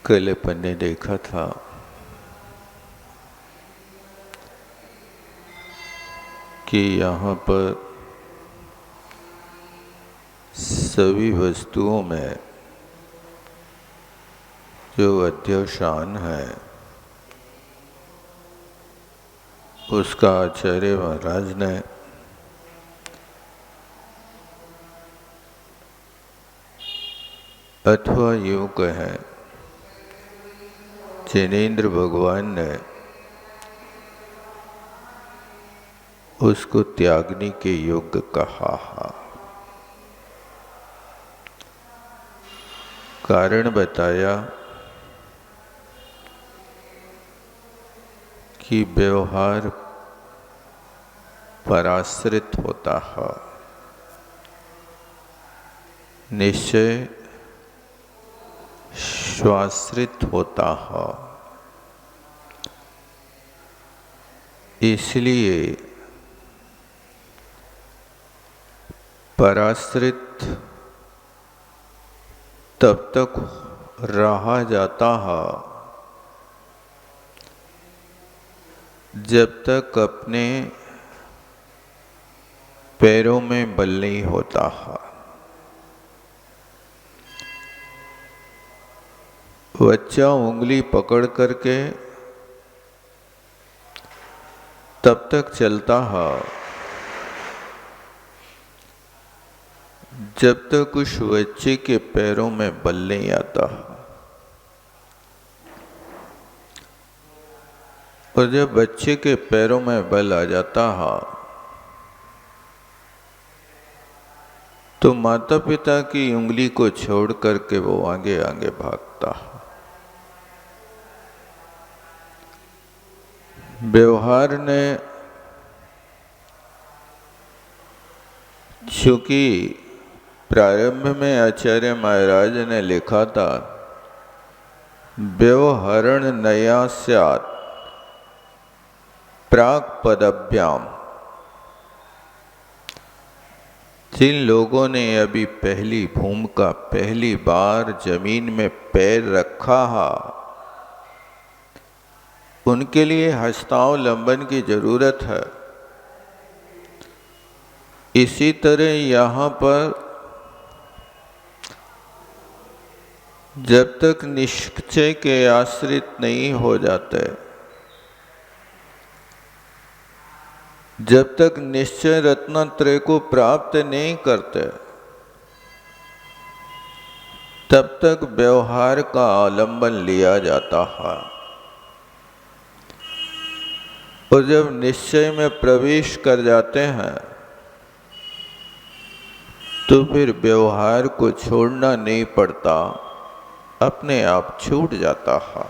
कल अपन ने देखा था कि यहाँ पर सभी वस्तुओं में जो अध्यवसान है उसका आचार्य महाराज ने अथवा यूँ कहें जिनेंद्र भगवान ने उसको त्यागने के योग्य कहा। कारण बताया कि व्यवहार पराश्रित होता है, निश्चय स्वाश्रित होता है। इसलिए पराश्रित तब तक रहा जाता है जब तक अपने पैरों में बल नहीं होता है। बच्चा उंगली पकड़ करके तब तक चलता है जब तक उस बच्चे के पैरों में बल नहीं आता। और जब बच्चे के पैरों में बल आ जाता है तो माता पिता की उंगली को छोड़ करके वो आगे आगे भागता है। व्यवहार ने चूंकि प्रारंभ में आचार्य महाराज ने लिखा था व्यवहरण नया स्यात् प्राक पदभ्याम, जिन लोगों ने अभी पहली भूमिका पहली बार जमीन में पैर रखा है उनके लिए हस्तावलंबन की जरूरत है। इसी तरह यहाँ पर जब तक निश्चय के आश्रित नहीं हो जाते, जब तक निश्चय रत्नत्रय को प्राप्त नहीं करते, तब तक व्यवहार का आलंबन लिया जाता है। और जब निश्चय में प्रवेश कर जाते हैं तो फिर व्यवहार को छोड़ना नहीं पड़ता, अपने आप छूट जाता है।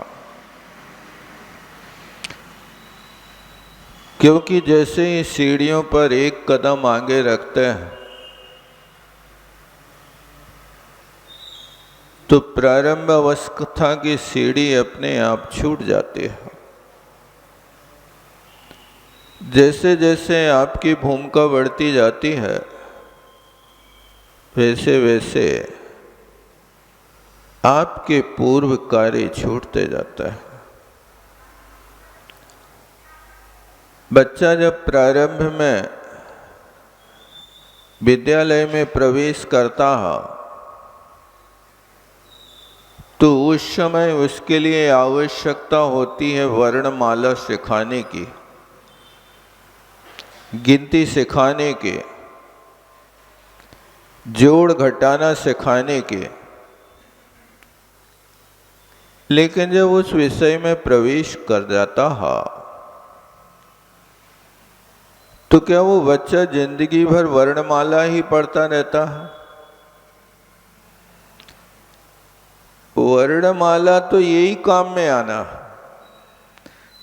क्योंकि जैसे ही सीढ़ियों पर एक कदम आगे रखते हैं तो प्रारंभ अवस्था की सीढ़ी अपने आप छूट जाती है। जैसे जैसे आपकी भूमिका बढ़ती जाती है वैसे वैसे आपके पूर्व कार्य छूटते जाता है। बच्चा जब प्रारंभ में विद्यालय में प्रवेश करता है तो उस समय उसके लिए आवश्यकता होती है वर्णमाला सिखाने की, गिनती सिखाने के, जोड़ घटाना सिखाने के। लेकिन जब उस विषय में प्रवेश कर जाता है तो क्या वो बच्चा जिंदगी भर वर्णमाला ही पढ़ता रहता है? वर्णमाला तो यही काम में आना,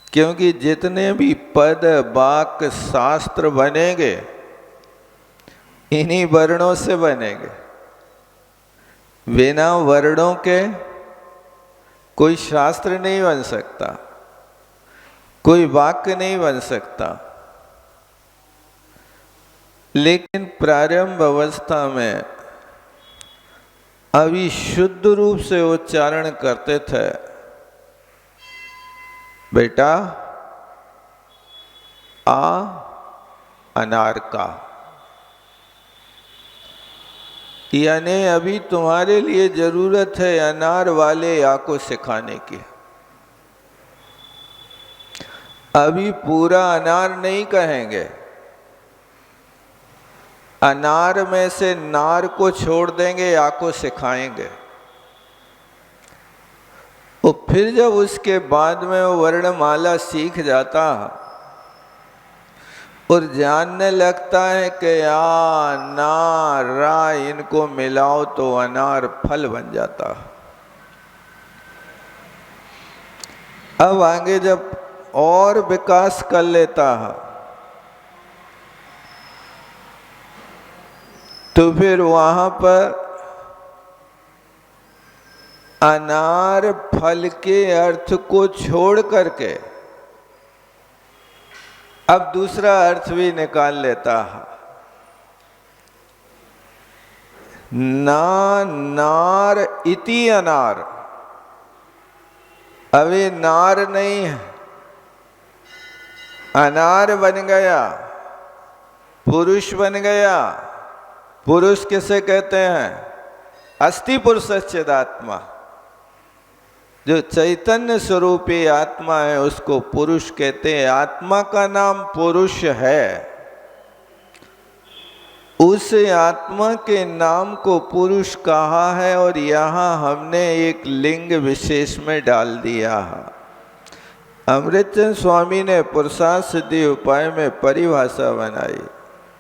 क्योंकि जितने भी पद वाक्य शास्त्र बनेंगे इन्हीं वर्णों से बनेंगे। बिना वर्णों के कोई शास्त्र नहीं बन सकता, कोई वाक्य नहीं बन सकता। लेकिन प्रारंभ अवस्था में अभी शुद्ध रूप से उच्चारण करते थे, बेटा आ अनार का, यानी अभी तुम्हारे लिए जरूरत है अनार वाले या को सिखाने की। अभी पूरा अनार नहीं कहेंगे, अनार में से नार को छोड़ देंगे, या को सिखाएंगे। वो फिर जब उसके बाद में वो वर्णमाला सीख जाता और जानने लगता है कि आ ना रा इनको मिलाओ तो अनार फल बन जाता। अब आगे जब और विकास कर लेता है तो फिर वहां पर अनार फल के अर्थ को छोड़ करके अब दूसरा अर्थ भी निकाल लेता है। ना नार इति अनार, अब ये नार नहीं है, अनार बन गया, पुरुष बन गया। पुरुष किसे कहते हैं? अस्ति पुरुष चिदात्मा, जो चैतन्य स्वरूपी आत्मा है उसको पुरुष कहते हैं। आत्मा का नाम पुरुष है। उस आत्मा के नाम को पुरुष कहा है और यहाँ हमने एक लिंग विशेष में डाल दिया है। अमृतचंद स्वामी ने पुरुषार्थ सिद्धि उपाय में परिभाषा बनाई।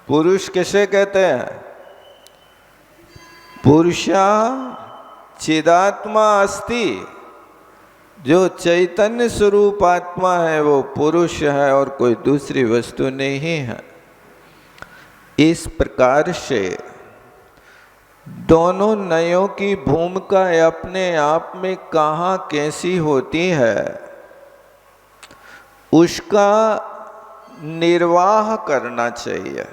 पुरुष किसे कहते हैं? पुरुषा चिदात्मा अस्ति, जो चैतन्य स्वरूप आत्मा है वो पुरुष है और कोई दूसरी वस्तु नहीं है। इस प्रकार से दोनों नयों की भूमिका अपने आप में कहाँ कैसी होती है उसका निर्वाह करना चाहिए।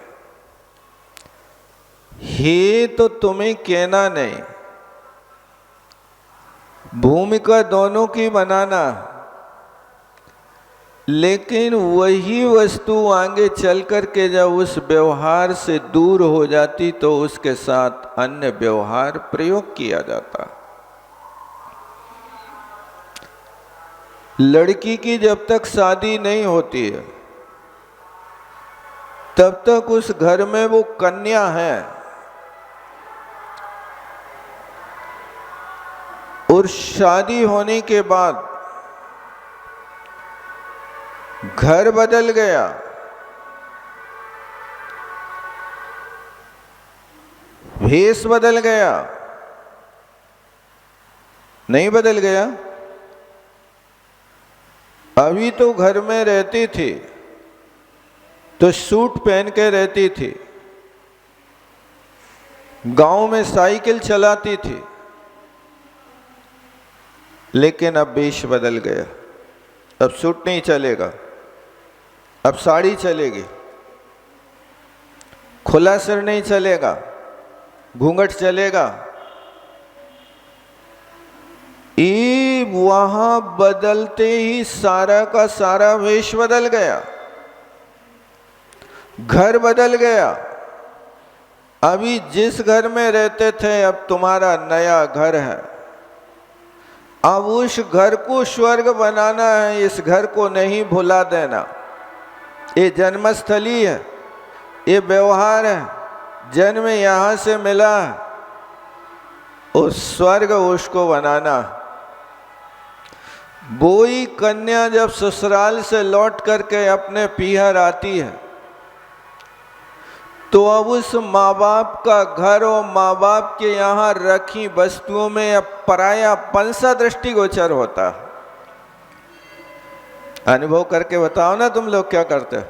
हे तो तुम्हें कहना नहीं, भूमिका दोनों की बनाना, लेकिन वही वस्तु आगे चल कर के जब उस व्यवहार से दूर हो जाती तो उसके साथ अन्य व्यवहार प्रयोग किया जाता। लड़की की जब तक शादी नहीं होती है तब तक उस घर में वो कन्या है, और शादी होने के बाद घर बदल गया, भेष बदल गया, नहीं बदल गया? अभी तो घर में रहती थी तो सूट पहन के रहती थी, गांव में साइकिल चलाती थी, लेकिन अब वेश बदल गया। अब सूट नहीं चलेगा, अब साड़ी चलेगी, खुला सिर नहीं चलेगा, घूंघट चलेगा। ये वहां बदलते ही सारा का सारा वेश बदल गया, घर बदल गया। अभी जिस घर में रहते थे अब तुम्हारा नया घर है। अब उस घर को स्वर्ग बनाना है, इस घर को नहीं भुला देना। ये जन्मस्थली है, ये व्यवहार है, जन्म यहाँ से मिला है, उस स्वर्ग उसको बनाना। बोई कन्या जब ससुराल से लौट करके अपने पीहर आती है तो अब उस माँ बाप का घर और माँ बाप के यहाँ रखी वस्तुओं में अब पराया पंसा दृष्टिगोचर होता। अनुभव करके बताओ ना, तुम लोग क्या करते हो?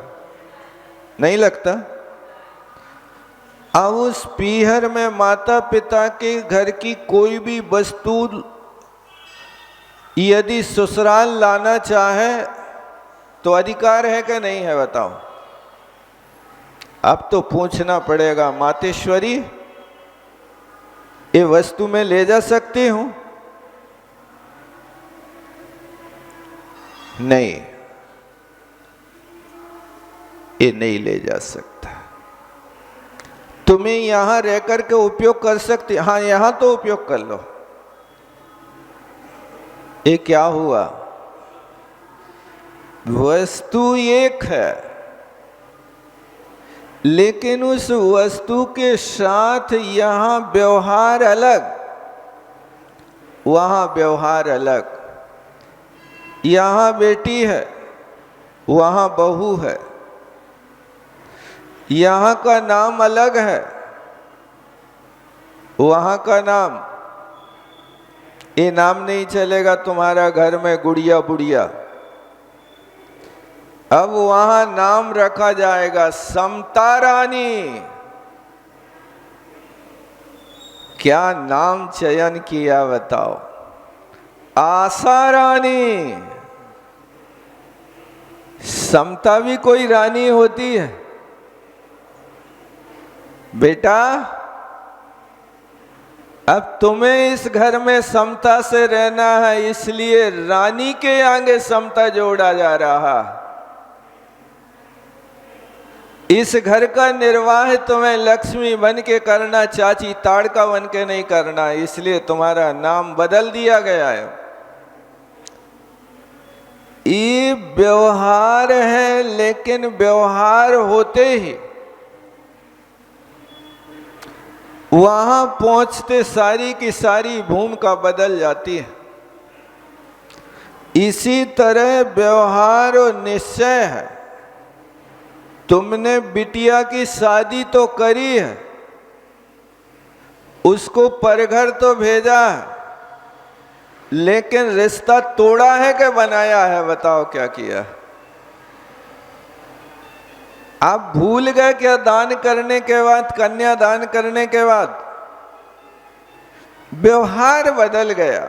नहीं लगता? अब उस पीहर में माता पिता के घर की कोई भी वस्तु यदि ससुराल लाना चाहे तो अधिकार है कि नहीं है? बताओ। अब तो पूछना पड़ेगा, मातेश्वरी ये वस्तु मैं ले जा सकती हूं? नहीं, ये नहीं ले जा सकता। तुम्हें यहां रह करके उपयोग कर सकती, हाँ यहां तो उपयोग कर लो। ये क्या हुआ? वस्तु एक है, लेकिन उस वस्तु के साथ यहां व्यवहार अलग, वहां व्यवहार अलग। यहां बेटी है, वहां बहू है। यहां का नाम अलग है, वहां का नाम, ये नाम नहीं चलेगा तुम्हारा घर में गुड़िया बुढ़िया। अब वहां नाम रखा जाएगा समता रानी। क्या नाम चयन किया बताओ? आशा रानी। समता भी कोई रानी होती है बेटा? अब तुम्हें इस घर में समता से रहना है, इसलिए रानी के आगे समता जोड़ा जा रहा। इस घर का निर्वाह तुम्हें लक्ष्मी बन के करना, चाची ताड़का बन के नहीं करना, इसलिए तुम्हारा नाम बदल दिया गया है। ये व्यवहार है, लेकिन व्यवहार होते ही वहां पहुंचते सारी की सारी भूमिका बदल जाती है। इसी तरह व्यवहार और निश्चय है। तुमने बिटिया की शादी तो करी है, उसको परघर तो भेजा है, लेकिन रिश्ता तोड़ा है कि बनाया है? बताओ क्या किया? आप भूल गए क्या? दान करने के बाद, कन्या दान करने के बाद व्यवहार बदल गया।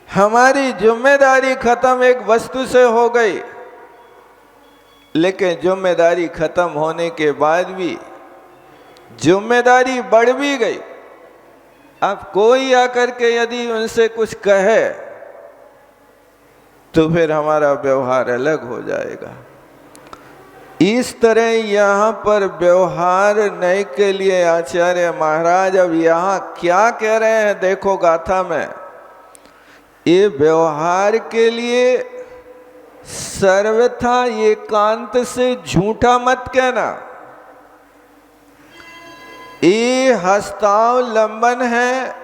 हमारी जिम्मेदारी खत्म एक वस्तु से हो गई, लेकिन जिम्मेदारी खत्म होने के बाद भी जिम्मेदारी बढ़ भी गई। अब कोई आकर के यदि उनसे कुछ कहे तो फिर हमारा व्यवहार अलग हो जाएगा। इस तरह यहाँ पर व्यवहार नए के लिए आचार्य महाराज अब यहाँ क्या कह रहे हैं देखो गाथा में। ये व्यवहार के लिए सर्वथा एकांत से झूठा मत कहना। ये हस्तावलंबन है,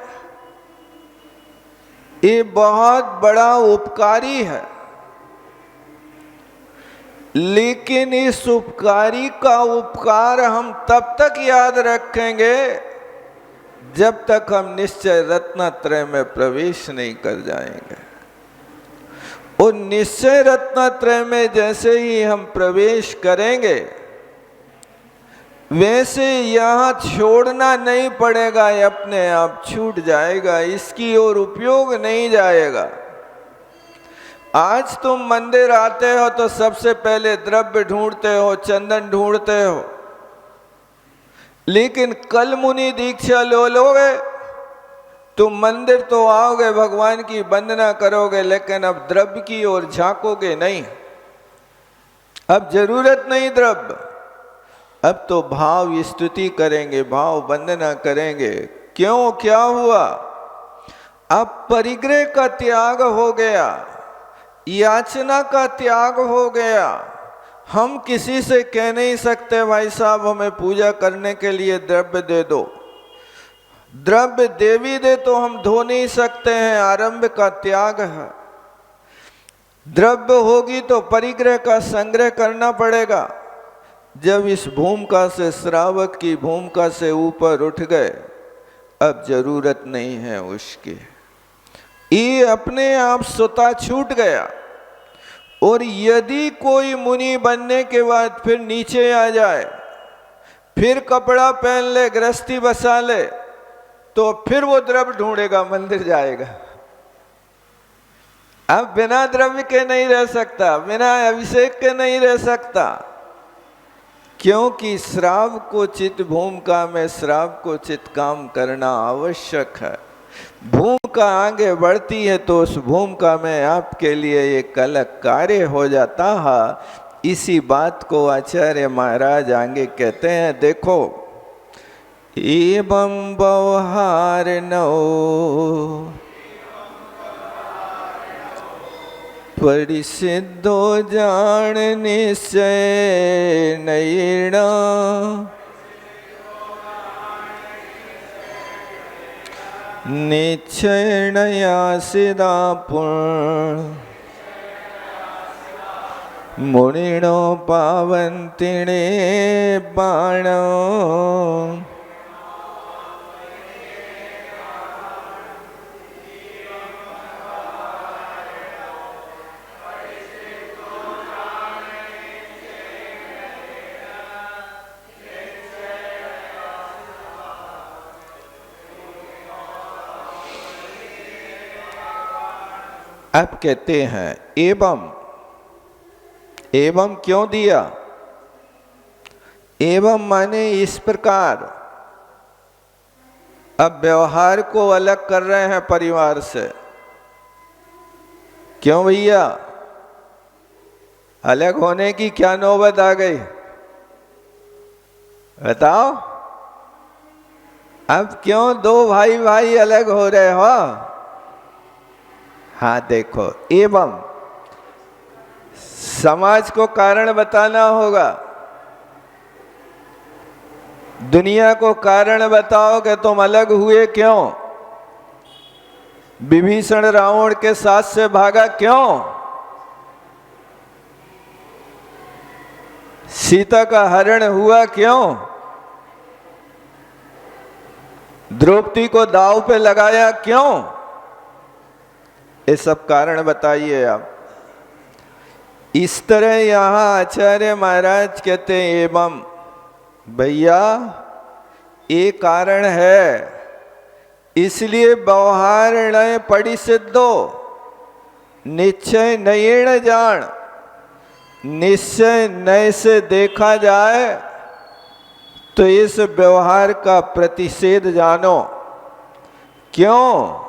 ये बहुत बड़ा उपकारी है, लेकिन इस उपकारी का उपकार हम तब तक याद रखेंगे जब तक हम निश्चय रत्नत्रय में प्रवेश नहीं कर जाएंगे। और निश्चय रत्नत्रय में जैसे ही हम प्रवेश करेंगे, वैसे यहाँ छोड़ना नहीं पड़ेगा, अपने आप छूट जाएगा, इसकी ओर उपयोग नहीं जाएगा। आज तुम मंदिर आते हो तो सबसे पहले द्रव्य ढूंढते हो, चंदन ढूंढते हो, लेकिन कल मुनि दीक्षा लोगे तुम मंदिर तो आओगे, भगवान की वंदना करोगे, लेकिन अब द्रव्य की ओर झांकोगे नहीं। अब जरूरत नहीं द्रव्य, अब तो भाव स्तुति करेंगे, भाव वंदना करेंगे। क्यों? क्या हुआ? अब परिग्रह का त्याग हो गया, याचना का त्याग हो गया। हम किसी से कह नहीं सकते भाई साहब हमें पूजा करने के लिए द्रव्य दे दो। द्रव्य देवी दे तो हम धो नहीं सकते हैं, आरंभ का त्याग है। द्रव्य होगी तो परिग्रह का संग्रह करना पड़ेगा। जब इस भूमिका से, श्रावक की भूमिका से ऊपर उठ गए, अब जरूरत नहीं है उसकी, ये अपने आप स्वतः छूट गया। और यदि कोई मुनि बनने के बाद फिर नीचे आ जाए, फिर कपड़ा पहन ले, गृहस्थी बसा ले, तो फिर वो द्रव्य ढूंढेगा, मंदिर जाएगा। अब बिना द्रव्य के नहीं रह सकता, बिना अभिषेक के नहीं रह सकता। क्योंकि श्रावकोचित भूमिका में श्रावकोचित काम करना आवश्यक है। भूमिका आगे बढ़ती है तो उस भूमिका में आपके लिए एक अलग कार्य हो जाता है। इसी बात को आचार्य महाराज आगे कहते हैं, देखो एवं व्यवहार नो परिसिद्धो जान निश्चय नयना निश्चय नया सिदा पुण्य मुनिनो पावंतिणे बाणो अब कहते हैं एवं, एवं क्यों दिया? एवं माने इस प्रकार। अब व्यवहार को अलग कर रहे हैं परिवार से। क्यों भैया? अलग होने की क्या नौबत आ गई? बताओ। अब क्यों दो भाई भाई अलग हो रहे हो? हाँ देखो, एवं समाज को कारण बताना होगा। दुनिया को कारण बताओ कि तुम अलग हुए क्यों? विभीषण रावण के साथ से भागा क्यों? सीता का हरण हुआ क्यों? द्रौपदी को दांव पे लगाया क्यों? ये सब कारण बताइए आप। इस तरह यहां आचार्य महाराज कहते हैं एवं, भैया ये कारण है, इसलिए व्यवहार नय परिसिद्धो निश्चय नयेण जान। निश्चय नय से देखा जाए तो इस व्यवहार का प्रतिषेध जानो। क्यों?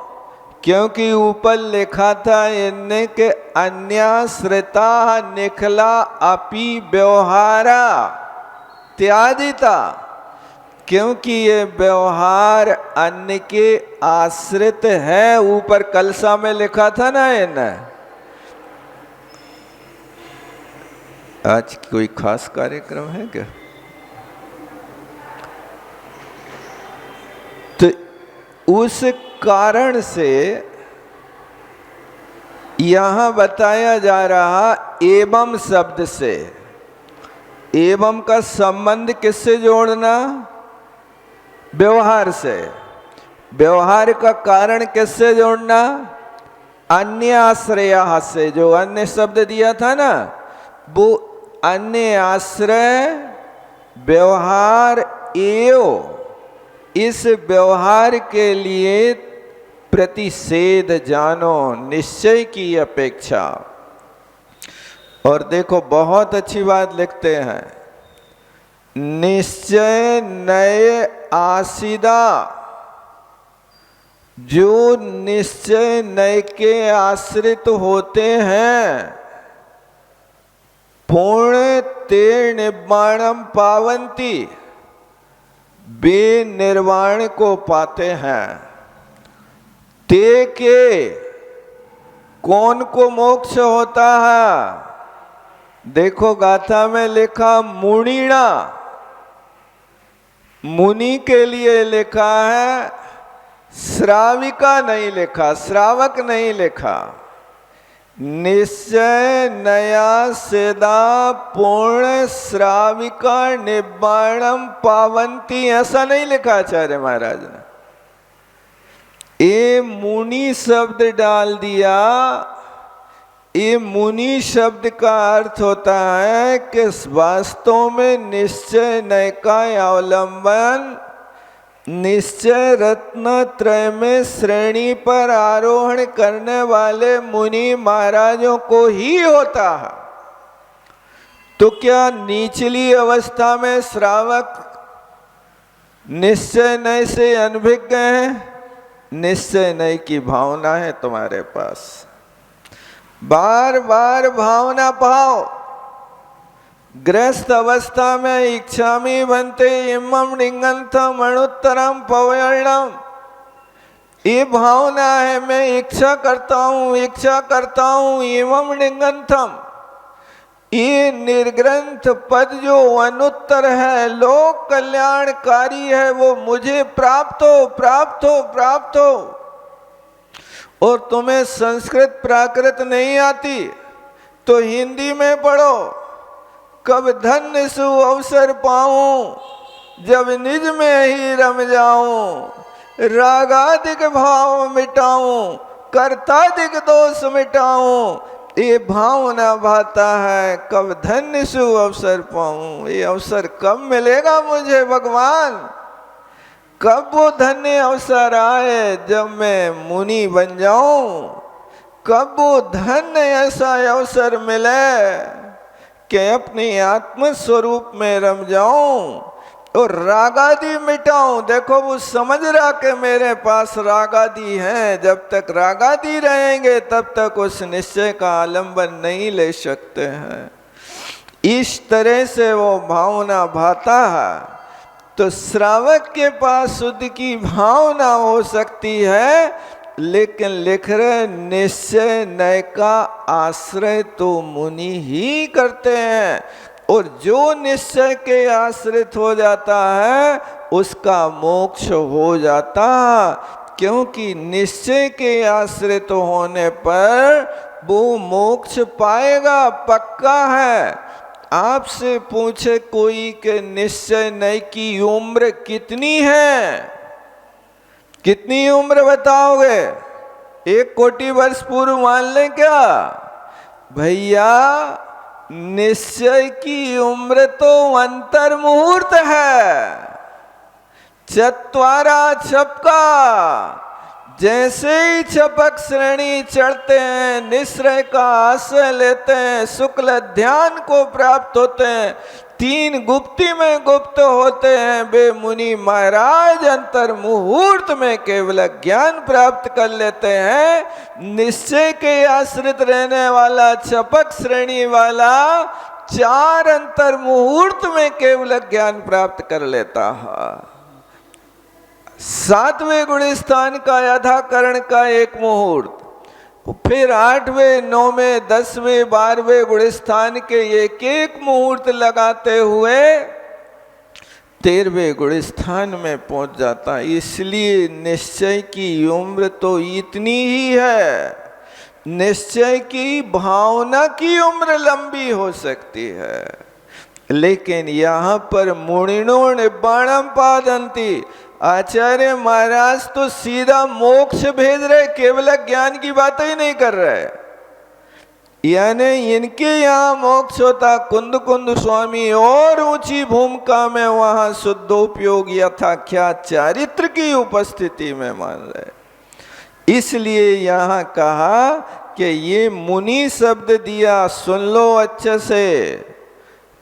क्योंकि ऊपर लिखा था इनने के अन्याश्रिता निखला अपि व्यवहारा त्याजिता। क्योंकि ये व्यवहार अन्य के आश्रित है, ऊपर कलसा में लिखा था ना इन्हें। आज कोई खास कार्यक्रम है क्या? तो उस कारण से यहां बताया जा रहा एवं शब्द से। एवं का संबंध किससे जोड़ना? व्यवहार से। व्यवहार का कारण किससे जोड़ना? अन्य आश्रय से। जो अन्य शब्द दिया था ना, वो अन्य आश्रय व्यवहार एवं इस व्यवहार के लिए प्रतिषेध जानो, निश्चय की अपेक्षा। और देखो बहुत अच्छी बात लिखते हैं, निश्चय नए आसिदा। जो निश्चय नए के आश्रित होते हैं, पूर्ण ते निर्वाणम पावंती, वे निर्वाण को पाते हैं। ते के कौन को मोक्ष होता है? देखो गाथा में लिखा मुनिणा, मुनि के लिए लिखा है, श्राविका नहीं लिखा, श्रावक नहीं लिखा। निश्चय नया सदा पूर्ण श्राविका निब्बाणम पावंती, ऐसा नहीं लिखा आचार्य महाराज ने। ये मुनि शब्द डाल दिया। ये मुनि शब्द का अर्थ होता है कि वास्तव में निश्चय नय का अवलंबन निश्चय रत्न त्रय में श्रेणी पर आरोहण करने वाले मुनि महाराजों को ही होता है। तो क्या निचली अवस्था में श्रावक निश्चय नय से अनभिज्ञ हैं? निश्चय नय की भावना है तुम्हारे पास, बार बार भावना पाओ। गृहस्थ अवस्था में इच्छामि बनते इमं लिंगंथम अणुत्तरम पवयणम, ये भावना है, मैं इच्छा करता हूं इमं लिंगंथम। ये निर्ग्रंथ पद जो अनुत्तर है, लोक कल्याणकारी है, वो मुझे प्राप्त हो। और तुम्हें संस्कृत प्राकृत नहीं आती तो हिंदी में पढ़ो। कब धन्य सु अवसर पाऊं, जब निज में ही रम जाऊं, रागादिक भाव मिटाऊं, कर्तादिक दोष मिटाऊं, ये भावना भाता है। कब धन्य सु अवसर पाऊं, ये अवसर कब मिलेगा मुझे भगवान? कब वो धन्य अवसर आए जब मैं मुनि बन जाऊं? कब वो धन्य ऐसा अवसर मिले कि अपने आत्म स्वरूप में रम जाऊं और रागादि मिटाऊं? देखो वो समझ रहा कि मेरे पास रागादि हैं, जब तक रागादि रहेंगे तब तक उस निश्चय का आलंबन नहीं ले सकते हैं। इस तरह से वो भावना भाता है। तो श्रावक के पास शुद्ध की भावना हो सकती है, लेकिन लिख रहे निश्चय नय का आश्रय तो मुनि ही करते हैं। और जो निश्चय के आश्रित हो जाता है उसका मोक्ष हो जाता, क्योंकि निश्चय के आश्रित होने पर वो मोक्ष पाएगा, पक्का है। आपसे पूछे कोई कि निश्चय नय की उम्र कितनी है, कितनी उम्र बताओगे? 1 कोटि वर्ष पूर्व मान लें क्या? भैया निश्चय की उम्र तो अंतर मुहूर्त है, चत्वारा छपका। जैसे ही छपक श्रेणी चढ़ते हैं, निश्चय का आश्रय लेते हैं, शुक्ल ध्यान को प्राप्त होते हैं, 3 गुप्ती में गुप्त होते हैं, वे मुनि महाराज अंतर मुहूर्त में केवल ज्ञान प्राप्त कर लेते हैं। निश्चय के आश्रित रहने वाला छपक श्रेणी वाला 4 अंतर मुहूर्त में केवल ज्ञान प्राप्त कर लेता है। 7वें गुण स्थान का यथाकरण का 1 मुहूर्त, फिर 8वें 9वें 10वें 12वें गुण स्थान के 1 मुहूर्त लगाते हुए 13वें गुण स्थान में पहुंच जाता है। इसलिए निश्चय की उम्र तो इतनी ही है। निश्चय की भावना की उम्र लंबी हो सकती है, लेकिन यहाँ पर मुनिनो निब्बाणम पादंती, आचार्य महाराज तो सीधा मोक्ष भेज रहे, केवल ज्ञान की बात ही नहीं कर रहे। यानी इनके यहाँ मोक्ष होता, कुंद कुंद स्वामी और ऊंची भूमिका में वहां शुद्धोपयोग यथाख्या चारित्र की उपस्थिति में मान रहे। इसलिए यहाँ कहा कि ये मुनि शब्द दिया, सुन लो अच्छे से,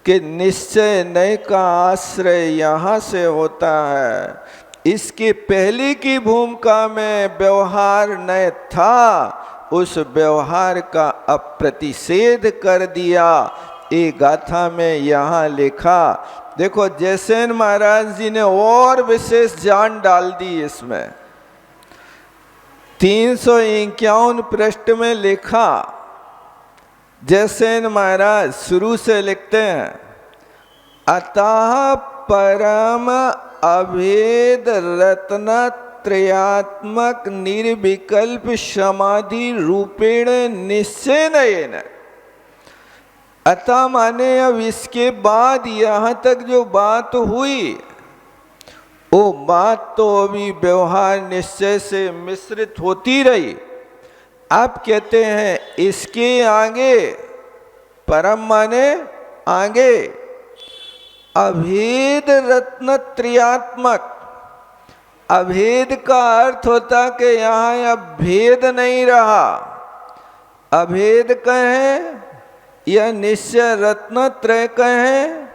कि निश्चय नय का आश्रय यहाँ से होता है। इसके पहले की भूमिका में व्यवहार नय था, उस व्यवहार का अप्रतिषेध कर दिया। ये गाथा में यहाँ लिखा, देखो जयसेन महाराज जी ने और विशेष जान डाल दी इसमें। 351 पृष्ठ में लिखा, जयसेन महाराज शुरू से लिखते हैं, अतः परम अभेद रत्न त्रयात्मक निर्विकल्प समाधि रूपेण निश्चय नयन। अतः माने अब इसके बाद यहाँ तक जो बात हुई, वो बात तो अभी व्यवहार निश्चय से मिश्रित होती रही। आप कहते हैं इसके आगे, परम माने आगे, अभेद रत्न त्रयात्मक। अभेद का अर्थ होता कि यहाँ अब भेद नहीं रहा। अभेद कहें या निश्चय रत्न त्रय कहें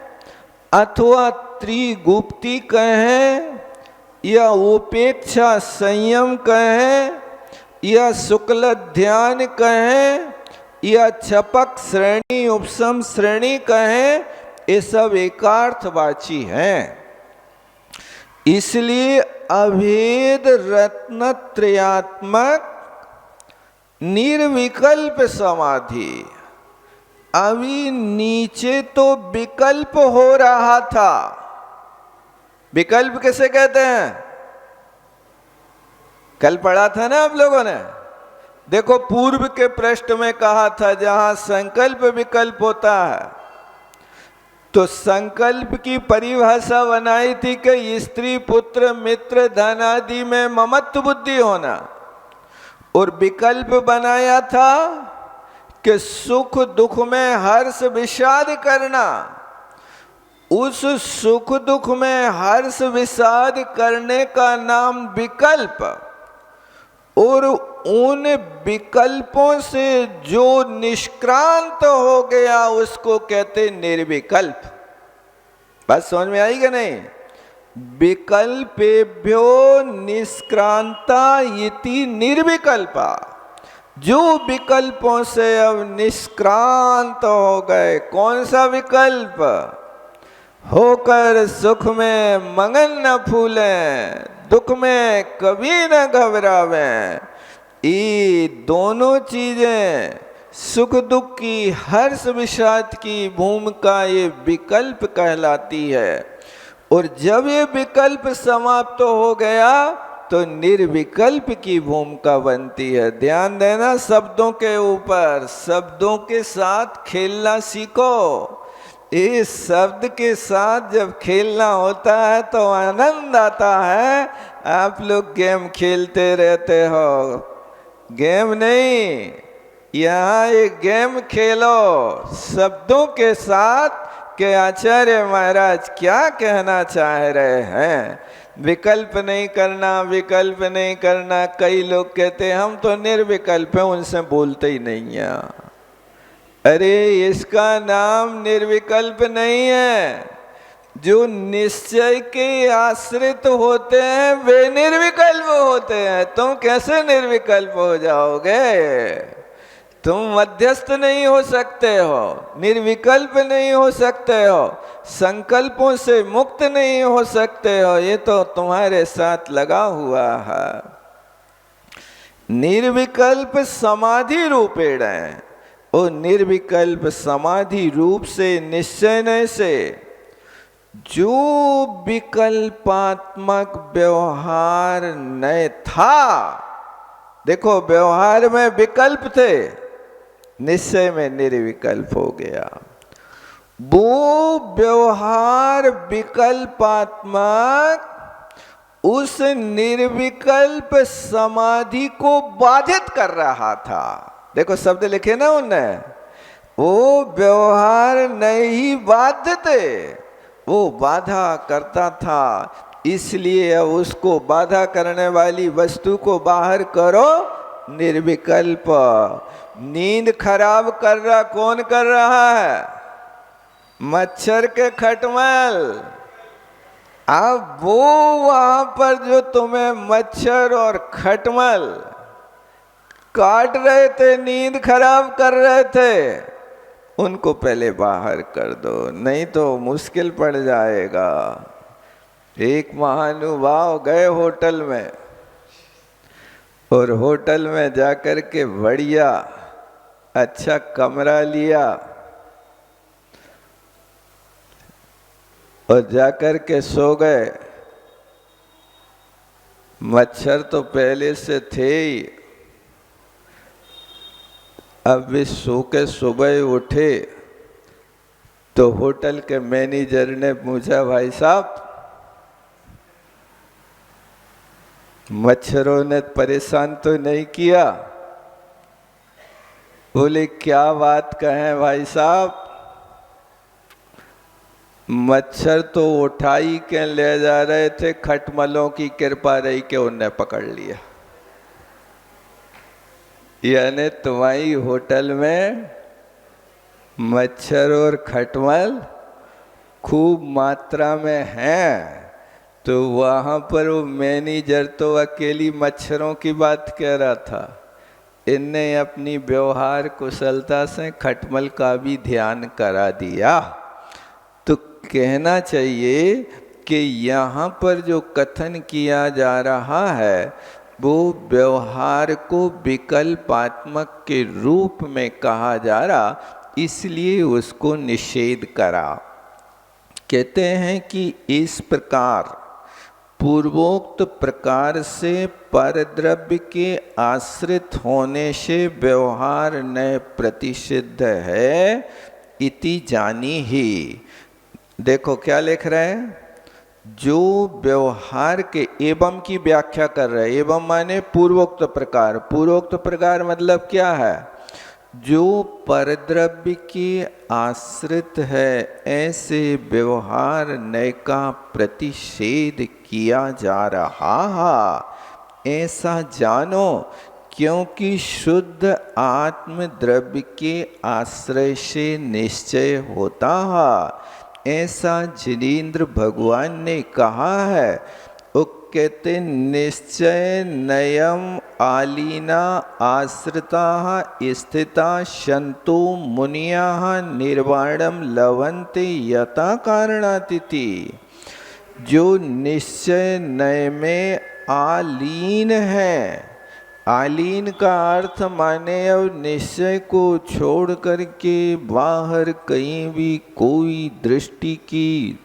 अथवा त्रिगुप्ती कहें या उपेक्षा संयम कहें या शुक्ल ध्यान कहें या छपक श्रेणी उपसम श्रेणी कहें, ये सब एकार्थवाची हैं। इसलिए अभेद रत्नत्रयात्मक निर्विकल्प समाधि, अभी नीचे तो विकल्प हो रहा था। विकल्प किसे कहते हैं? कल पढ़ा था ना आप लोगों ने। देखो पूर्व के पृष्ठ में कहा था जहां संकल्प विकल्प होता है तो संकल्प की परिभाषा बनाई थी कि स्त्री पुत्र मित्र धन आदि में ममत्व बुद्धि होना, और विकल्प बनाया था कि सुख दुख में हर्ष विषाद करना। उस सुख दुख में हर्ष विषाद करने का नाम विकल्प, और उन विकल्पों से जो निष्क्रांत हो गया उसको कहते निर्विकल्प। बात समझ में आई कि नहीं? विकल्पेभ्यो निष्क्रांता इति निर्विकल्पा, जो विकल्पों से अब निष्क्रांत हो गए। कौन सा विकल्प? होकर सुख में मगन न फूलें, दुख में कभी न घबरावें। ये दोनों चीजें सुख दुख की हर्ष विषाद की भूमिका ये विकल्प कहलाती है। और जब ये विकल्प समाप्त हो गया तो निर्विकल्प की भूमिका बनती है। ध्यान देना शब्दों के ऊपर, शब्दों के साथ खेलना सीखो। इस शब्द के साथ जब खेलना होता है तो आनंद आता है। आप लोग गेम खेलते रहते हो, गेम नहीं, यहाँ एक गेम खेलो शब्दों के साथ कि आचार्य महाराज क्या कहना चाह रहे हैं। विकल्प नहीं करना, विकल्प नहीं करना। कई लोग कहते हैं हम तो निर्विकल्प हैं, उनसे बोलते ही नहीं है। अरे इसका नाम निर्विकल्प नहीं है। जो निश्चय के आश्रित होते हैं वे निर्विकल्प होते हैं। तुम कैसे निर्विकल्प हो जाओगे? तुम मध्यस्थ नहीं हो सकते हो, निर्विकल्प नहीं हो सकते हो, संकल्पों से मुक्त नहीं हो सकते हो। ये तो तुम्हारे साथ लगा हुआ है। निर्विकल्प समाधि रूपेण है। वो निर्विकल्प समाधि रूप से निश्चय से जो विकल्पात्मक व्यवहार न था। देखो व्यवहार में विकल्प थे, निश्चय में निर्विकल्प हो गया। वो व्यवहार विकल्पात्मक उस निर्विकल्प समाधि को बाधित कर रहा था। देखो शब्द लिखे ना उनने, वो व्यवहार नहीं बाध्य थे, वो बाधा करता था। इसलिए अब उसको बाधा करने वाली वस्तु को बाहर करो, निर्विकल्प। नींद खराब कर रहा कौन कर रहा है? मच्छर के खटमल। अब वो वहां पर जो तुम्हें मच्छर और खटमल काट रहे थे, नींद खराब कर रहे थे, उनको पहले बाहर कर दो, नहीं तो मुश्किल पड़ जाएगा। एक महानुभाव गए होटल में, और होटल में जाकर के बढ़िया अच्छा कमरा लिया और जाकर के सो गए। मच्छर तो पहले से थे ही। अब वे सो के सुबह उठे तो होटल के मैनेजर ने पूछा, भाई साहब मच्छरों ने परेशान तो नहीं किया? बोले क्या बात कहें भाई साहब, मच्छर तो उठाई के ले जा रहे थे, खटमलों की कृपा रही के उन्हें पकड़ लिया। यानी तुम्हारी होटल में मच्छर और खटमल खूब मात्रा में हैं, तो वहाँ पर वो मैनेजर तो अकेली मच्छरों की बात कह रहा था, इनने अपनी व्यवहार कुशलता से खटमल का भी ध्यान करा दिया। तो कहना चाहिए कि यहाँ पर जो कथन किया जा रहा है वो व्यवहार को विकल्पात्मक के रूप में कहा जा रहा, इसलिए उसको निषेध करा। कहते हैं कि इस प्रकार पूर्वोक्त प्रकार से परद्रव्य के आश्रित होने से व्यवहार न प्रतिषिद्ध है इति जानी ही। देखो क्या लिख रहे हैं, जो व्यवहार के एवं की व्याख्या कर रहे हैं। एवं माने पूर्वोक्त प्रकार। पूर्वोक्त प्रकार मतलब क्या है, जो परद्रव्य के आश्रित है ऐसे व्यवहार नय का प्रतिषेध किया जा रहा है, ऐसा जानो। क्योंकि शुद्ध आत्म द्रव्य के आश्रय से निश्चय होता है, ऐसा जिनेन्द्र भगवान ने कहा है। वो कहते निश्चय नयम आलीना आश्रिता स्थिता शंतो मुनिया निर्वाणम लवंते यथा कारणातिथि। जो निश्चय नय में आलीन है, आलीन का अर्थ माने अब निश्चय को छोड़ करके बाहर कहीं भी कोई दृष्टि की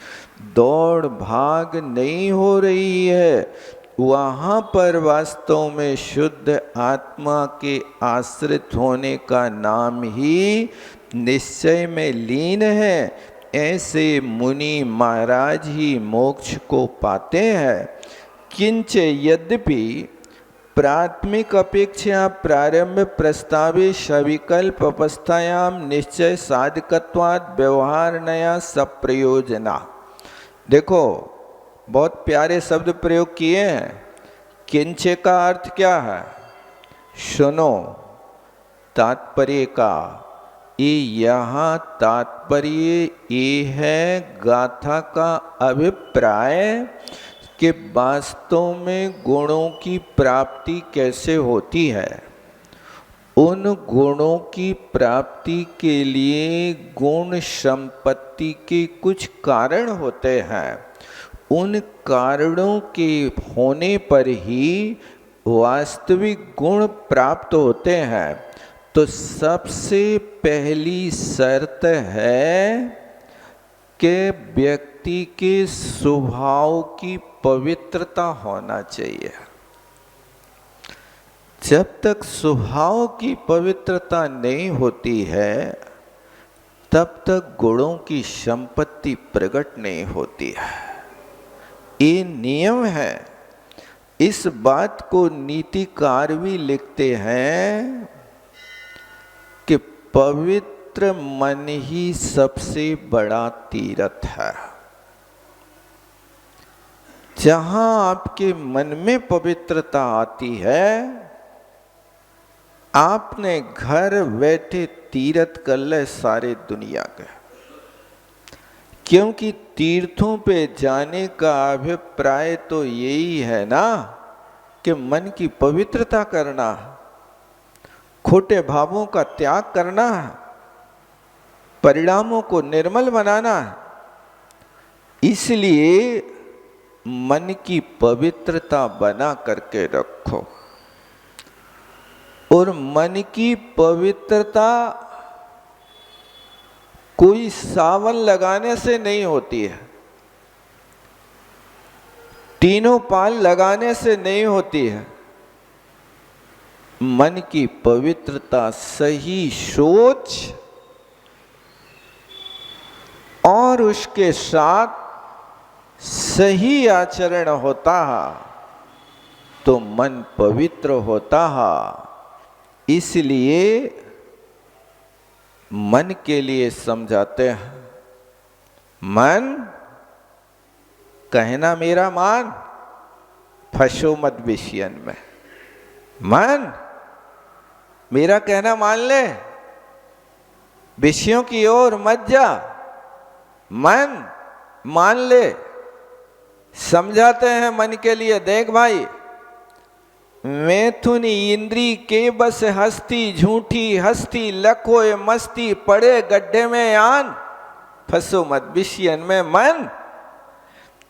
दौड़ भाग नहीं हो रही है, वहाँ पर वास्तव में शुद्ध आत्मा के आश्रित होने का नाम ही निश्चय में लीन है। ऐसे मुनि महाराज ही मोक्ष को पाते हैं। किंच यद्यपि प्राथमिक अपेक्षा प्रारंभ प्रस्तावे सविकल्प अवस्थायाम निश्चय साधकत्वाद व्यवहार नया सप्रयोजना। देखो बहुत प्यारे शब्द प्रयोग किए हैं। किंचे का अर्थ क्या है, सुनो। तात्पर्य का ये यहाँ तात्पर्य ये है गाथा का अभिप्राय कि वास्तव में गुणों की प्राप्ति कैसे होती है। उन गुणों की प्राप्ति के लिए गुण संपत्ति के कुछ कारण होते हैं। उन कारणों के होने पर ही वास्तविक गुण प्राप्त होते हैं। तो सबसे पहली शर्त है कि व्यक्ति के स्वभाव की पवित्रता होना चाहिए। जब तक स्वभाव की पवित्रता नहीं होती है तब तक गुणों की संपत्ति प्रकट नहीं होती है। ये नियम है। इस बात को नीतिकार भी लिखते हैं कि पवित्र मन ही सबसे बड़ा तीर्थ है। जहां आपके मन में पवित्रता आती है, आपने घर बैठे तीर्थ कर ले सारे दुनिया के। क्योंकि तीर्थों पे जाने का अभिप्राय तो यही है ना कि मन की पवित्रता करना, खोटे भावों का त्याग करना, परिणामों को निर्मल बनाना। इसलिए मन की पवित्रता बना करके रखो। और मन की पवित्रता कोई सावन लगाने से नहीं होती है, तीनों पाल लगाने से नहीं होती है। मन की पवित्रता सही सोच और उसके साथ सही आचरण होता है तो मन पवित्र होता है। इसलिए मन के लिए समझाते हैं, मन कहना मेरा मान, फंसो मत विषयन में। मन मेरा कहना मान ले, विषयों की ओर मत जा, मन मान ले। समझाते हैं मन के लिए, देख भाई, मैथुन इंद्री के बस हस्ती, झूठी हस्ती लखोए मस्ती, पड़े गड्ढे में आन, फंसो मत विषयन में मन।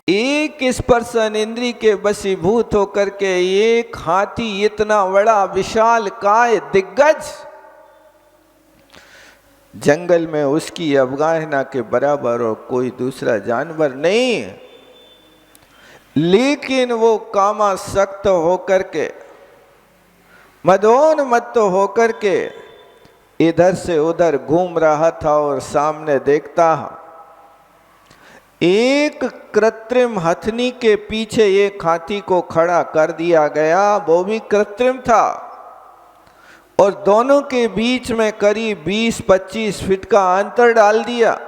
एक स्पर्शन इंद्री के बसीभूत होकर के एक हाथी इतना बड़ा विशाल काय दिग्गज, जंगल में उसकी अवगाहना के बराबर और कोई दूसरा जानवर नहीं। लेकिन वो कामासक्त होकर के, मदोन्मत्त होकर के इधर से उधर घूम रहा था और सामने देखता, एक कृत्रिम हथनी के पीछे एक हाथी को खड़ा कर दिया गया। वो भी कृत्रिम था और दोनों के बीच में करीब 20-25 फीट का अंतर डाल दिया।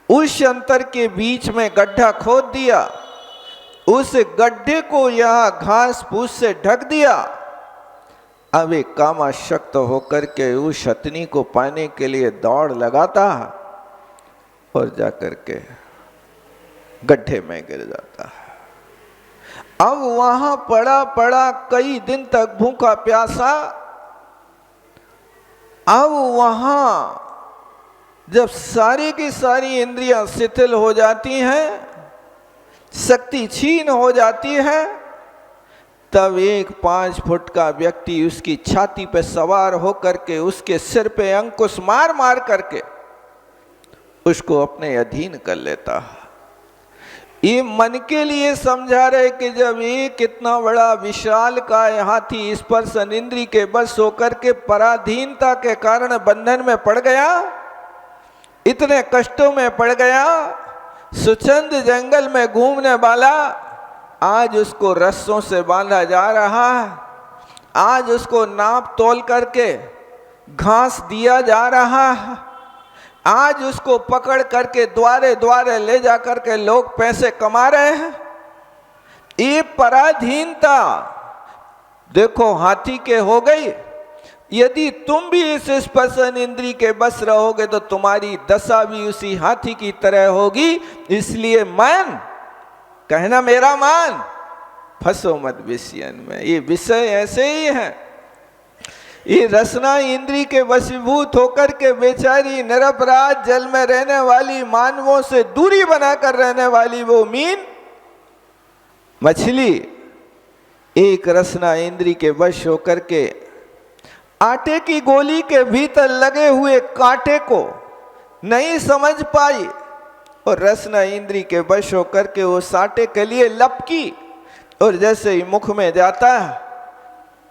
उस अंतर के बीच में गड्ढा खोद दिया, उस गड्ढे को यहां घास फूस से ढक दिया। अब एक कामाशक्त होकर के उस हथनी को पाने के लिए दौड़ लगाता और जाकर के गड्ढे में गिर जाता है। अब वहां पड़ा पड़ा कई दिन तक भूखा प्यासा। अब वहां जब सारी की सारी इंद्रियां शिथिल हो जाती हैं, शक्ति छीन हो जाती है, तब एक 5 फुट का व्यक्ति उसकी छाती पे सवार होकर के उसके सिर पे अंकुश मार मार करके उसको अपने अधीन कर लेता है। ये मन के लिए समझा रहे कि जब एक इतना बड़ा विशाल काय हाथी स्पर्शन इंद्री के बस होकर के पराधीनता के कारण बंधन में पड़ गया, इतने कष्टों में पड़ गया, स्वच्छंद जंगल में घूमने वाला आज उसको रस्सों से बांधा जा रहा है, आज उसको नाप तोल करके घास दिया जा रहा है, आज उसको पकड़ करके द्वारे द्वारे ले जा करके लोग पैसे कमा रहे हैं। ये पराधीनता देखो हाथी के हो गई। यदि तुम भी इस स्पर्शन इंद्री के बस रहोगे तो तुम्हारी दशा भी उसी हाथी की तरह होगी। इसलिए मन, कहना मेरा मन, फंसो मत विषयन में। ये विषय ऐसे ही है। ये रसना इंद्री के वशीभूत होकर के बेचारी निरपराध जल में रहने वाली मानवों से दूरी बनाकर रहने वाली वो मीन मछली एक रसना इंद्री के वश होकर के आटे की गोली के भीतर लगे हुए कांटे को नहीं समझ पाई और रसना इंद्री के वश होकर के उस आटे के लिए लपकी और जैसे ही मुख में जाता है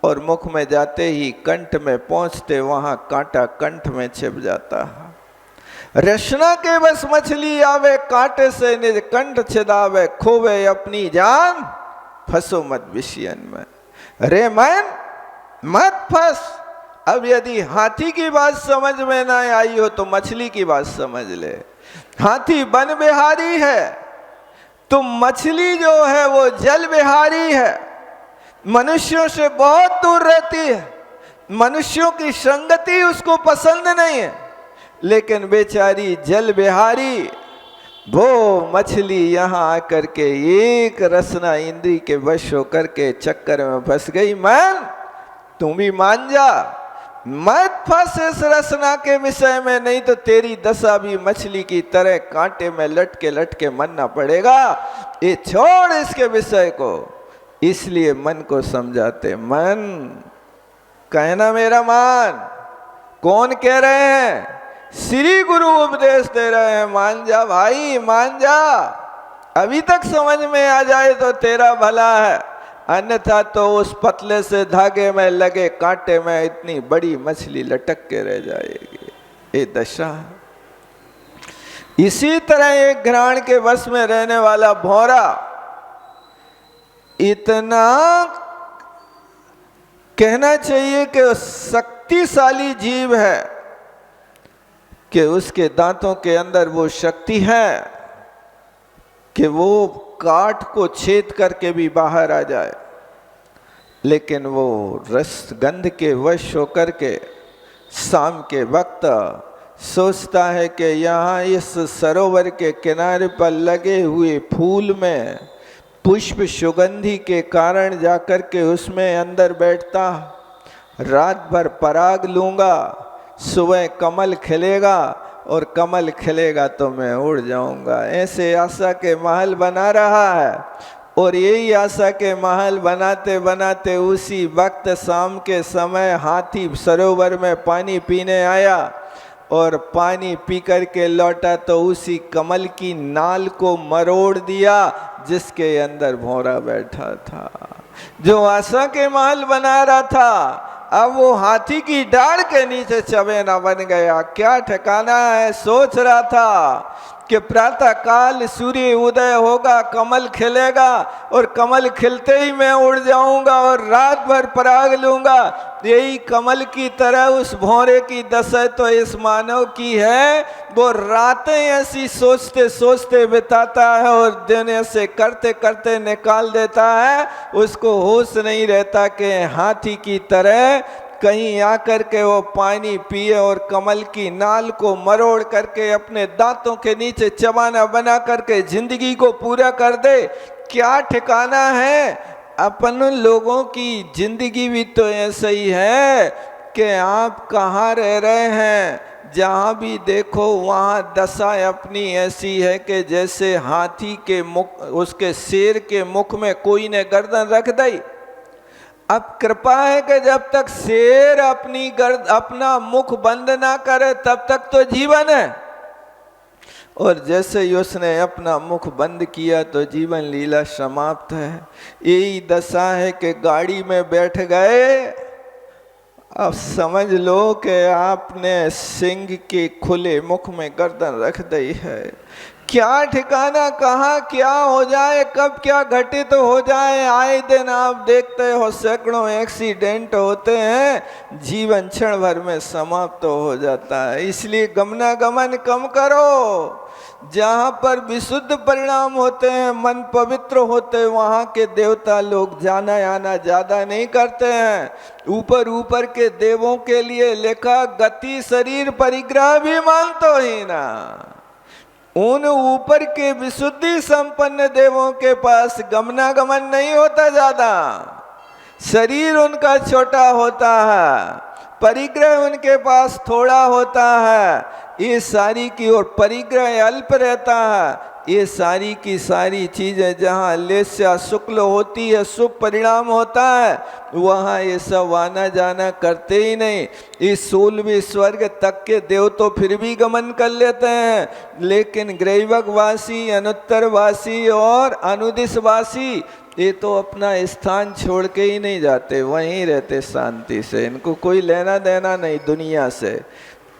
और मुख में जाते ही कंठ में पहुंचते वहां कांटा कंठ में छिप जाता है। रसना के बस मछली आवे कांटे से निज कंठ छिदावे, खोवे अपनी जान, फंसो मत विषयन में। रे मन मत फंस। अब यदि हाथी की बात समझ में ना आई हो तो मछली की बात समझ ले। हाथी वन विहारी है तो मछली जो है वो जल विहारी है, मनुष्यों से बहुत दूर रहती है, मनुष्यों की संगति उसको पसंद नहीं है। लेकिन बेचारी जल विहारी वो मछली यहाँ आकर के एक रसना इंद्री के वश होकर के चक्कर में फंस गई। मन तुम भी मान जा, मत फंस इस रसना के विषय में, नहीं तो तेरी दशा भी मछली की तरह कांटे में लटके मरना पड़ेगा। ये छोड़ इसके विषय को। इसलिए मन को समझाते, मन कहना मेरा मन। कौन कह रहे हैं? श्री गुरु उपदेश दे रहे हैं, मान जा भाई मान जा। अभी तक समझ में आ जाए तो तेरा भला है, अन्यथा तो उस पतले से धागे में लगे कांटे में इतनी बड़ी मछली लटक के रह जाएगी। ये दशा। इसी तरह एक घ्राण के वश में रहने वाला भौरा इतना कहना चाहिए कि शक्तिशाली जीव है कि उसके दांतों के अंदर वो शक्ति है कि वो काट को छेद करके भी बाहर आ जाए। लेकिन वो रस गंध के वश होकर के शाम के वक्त सोचता है कि यहाँ इस सरोवर के किनारे पर लगे हुए फूल में पुष्प सुगंधि के कारण जाकर के उसमें अंदर बैठता, रात भर पराग लूँगा, सुबह कमल खिलेगा और कमल खिलेगा तो मैं उड़ जाऊँगा। ऐसे आशा के महल बना रहा है। और यही आशा के महल बनाते बनाते उसी वक्त शाम के समय हाथी सरोवर में पानी पीने आया और पानी पी कर के लौटा तो उसी कमल की नाल को मरोड़ दिया जिसके अंदर भौरा बैठा था। जो आशा के महल बना रहा था अब वो हाथी की डाढ़ के नीचे चबेना बन गया। क्या ठिकाना है। सोच रहा था कि प्रातः काल सूर्य उदय होगा, कमल खिलेगा और कमल खिलते ही मैं उड़ जाऊंगा और रात भर पराग लूंगा। यही कमल की तरह उस भौरे की दशा तो इस मानव की है। वो रातें ऐसी सोचते सोचते बिताता है और दिन ऐसे करते करते निकाल देता है। उसको होश नहीं रहता कि हाथी की तरह कहीं आकर के वो पानी पिए और कमल की नाल को मरोड़ करके अपने दांतों के नीचे चबाना बना करके जिंदगी को पूरा कर दे। क्या ठिकाना है। अपन लोगों की जिंदगी भी तो ऐसा ही है कि आप कहाँ रह रहे हैं। जहाँ भी देखो वहाँ दशा अपनी ऐसी है कि जैसे हाथी के मुख, उसके शेर के मुख में कोई ने गर्दन रख दी। अब कृपा है कि जब तक शेर अपना मुख बंद ना करे तब तक तो जीवन है। और जैसे ही उसने अपना मुख बंद किया तो जीवन लीला समाप्त है। यही दशा है कि गाड़ी में बैठ गए, अब समझ लो कि आपने सिंह के खुले मुख में गर्दन रख दी है। क्या ठिकाना, कहाँ क्या हो जाए, कब क्या घटित हो जाए। आए दिन आप देखते हो सैकड़ों एक्सीडेंट होते हैं, जीवन क्षण भर में समाप्त हो जाता है। इसलिए गमनागमन कम करो। जहाँ पर विशुद्ध परिणाम होते हैं, मन पवित्र होते हैं, वहाँ के देवता लोग जाना आना ज्यादा नहीं करते हैं। ऊपर ऊपर के देवों के लिए लिखा गति शरीर परिग्रह भी मानतो ही ना। उन ऊपर के विशुद्धि संपन्न देवों के पास गमनागमन नहीं होता ज्यादा। शरीर उनका छोटा होता है, परिग्रह उनके पास थोड़ा होता है। ये सारी की ओर परिग्रह अल्प रहता है। ये सारी की सारी चीजें जहाँ लेस्या शुक्ल होती है, शुभ परिणाम होता है, वहाँ ये सब आना जाना करते ही नहीं। इस 16वें स्वर्ग तक के देव तो फिर भी गमन कर लेते हैं, लेकिन ग्रैवकवासी, अनुत्तरवासी और अनुदिशवासी ये तो अपना स्थान छोड़ के ही नहीं जाते, वहीं रहते शांति से। इनको कोई लेना देना नहीं दुनिया से।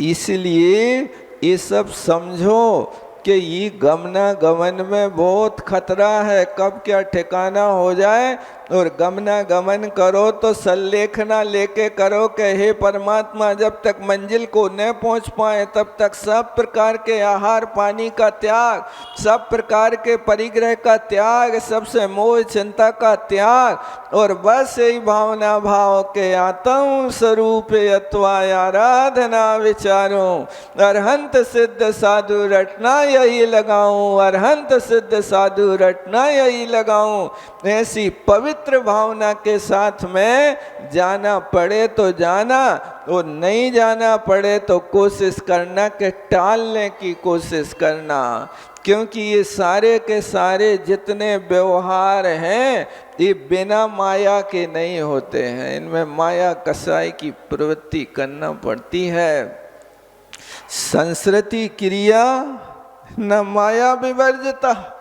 इसलिए ये सब समझो कि ये गमनागमन में बहुत खतरा है, कब क्या ठिकाना हो जाए। और गमनागमन करो तो सल्लेखना लेके करो कि हे परमात्मा, जब तक मंजिल को न पहुंच पाए तब तक सब प्रकार के आहार पानी का त्याग, सब प्रकार के परिग्रह का त्याग, सबसे मोह चिंता का त्याग, और बस यही भावना भाव के आत्म स्वरूप अत्वा आराधना विचारूं। अरहंत सिद्ध साधु रटना यही लगाऊं, अरहंत सिद्ध साधु रटना यही लगाऊं। ऐसी पवित्र भावना के साथ में जाना पड़े तो जाना, और नहीं जाना पड़े तो कोशिश करना कि टालने की कोशिश करना। क्योंकि ये सारे के सारे जितने व्यवहार हैं ये बिना माया के नहीं होते हैं, इनमें माया कसाई की प्रवृत्ति करना पड़ती है। संस्कृति क्रिया न माया विवर्जिता,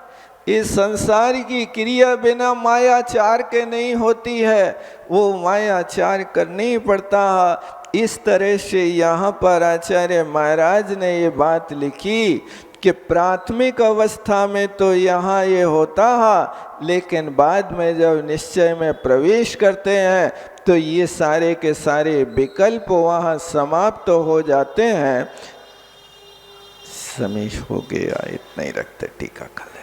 इस संसार की क्रिया बिना मायाचार के नहीं होती है, वो मायाचार करनी पड़ता है। इस तरह से यहाँ पर आचार्य महाराज ने ये बात लिखी कि प्राथमिक अवस्था में तो यहाँ ये होता है, लेकिन बाद में जब निश्चय में प्रवेश करते हैं तो ये सारे के सारे विकल्प वहाँ समाप्त हो जाते हैं। समय हो गया, इतना ही रखते टीका कल।